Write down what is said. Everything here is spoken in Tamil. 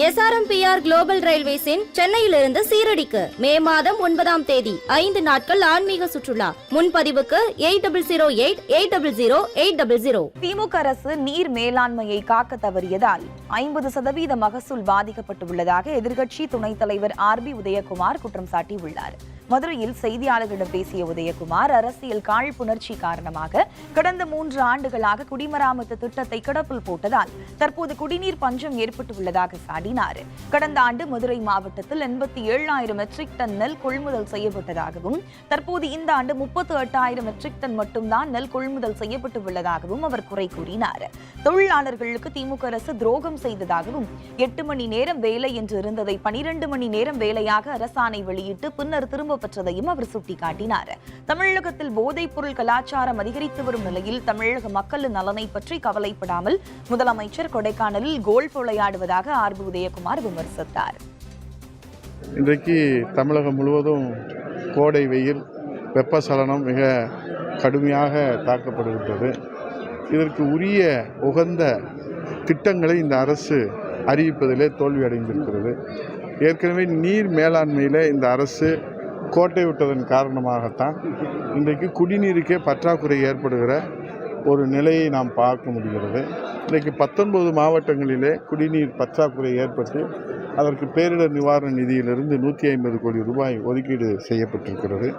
SRMPR குளோபல் ரயில்வேஸின் சென்னையிலிருந்து சீரடிக்கு மே மாதம் 9ஆம் தேதி 5 நாட்கள் ஆன்மீக சுற்றுலா. முன்பதிவுக்கு 8008000800. திமுக அரசு நீர் மேலாண்மையை காக்க தவறியதால் 50% மகசூல் பாதிக்கப்பட்டுள்ளதாக எதிர்க்கட்சி துணைத் தலைவர் RB உதயகுமார் குற்றம் சாட்டியுள்ளார். மதுரையில் செய்தியாளர்களிடம் பேசிய உதயகுமார், அரசியல் காழ்ப்புணர்ச்சி காரணமாக கடந்த 3 ஆண்டுகளாக குடிமராமத்து திட்டத்தை கிடப்பில் போட்டதால் தற்போது குடிநீர் பஞ்சம் ஏற்பட்டுள்ளதாக சாடினார். கடந்த ஆண்டு மதுரை மாவட்டத்தில் 87,000 மெட்ரிக் டன் நெல் கொள்முதல் செய்யப்பட்டதாகவும் தற்போது இந்த ஆண்டு 38,000 மெட்ரிக் டன் மட்டும்தான் நெல் கொள்முதல் செய்யப்பட்டுள்ளதாகவும் அவர் குறை கூறினார். தொழிலாளர்களுக்கு திமுக அரசு துரோகம் செய்ததாகவும் 8 மணி நேரம் வேலை என்று இருந்ததை 12 மணி நேரம் வேலையாக அரசாணை வெளியிட்டு பின்னர் திரும்ப பெற்றதையும் அவர் சுட்டிக்காட்டினார். தமிழகத்தில் போதைப் பொருள் கலாச்சாரம் அதிகரித்து வரும் நிலையில் தமிழக மக்களின் நலனை பற்றி கவலைப்படாமல் முதலமைச்சர் கொடைக்கானலில் கோல்ஃப் விளையாடுவதாக RB உதயகுமார் விமர்சித்தார். இன்றைக்கு தமிழகம் முழுவதும் கோடை வெயில் வெப்பசலனம் மிக கடுமையாக தாக்கப்படுகின்றது. இதற்கு உரிய உகந்த திட்டங்களை இந்த அரசு அறிவிப்பதிலே தோல்வி அடைந்திருக்கிறது. ஏற்கனவே நீர் மேலாண்மையில் இந்த அரசு கோட்டை விட்டதன் காரணமாகத்தான் இன்றைக்கு குடிநீருக்கே பற்றாக்குறை ஏற்படுகிற ஒரு நிலையை நாம் பார்க்க முடிகிறது. இன்றைக்கு 19 மாவட்டங்களிலே குடிநீர் பற்றாக்குறை ஏற்பட்டு அதற்கு பேரிடர் நிவாரண நிதியிலிருந்து 150 கோடி ரூபாய் ஒதுக்கீடு செய்யப்பட்டிருக்கிறது.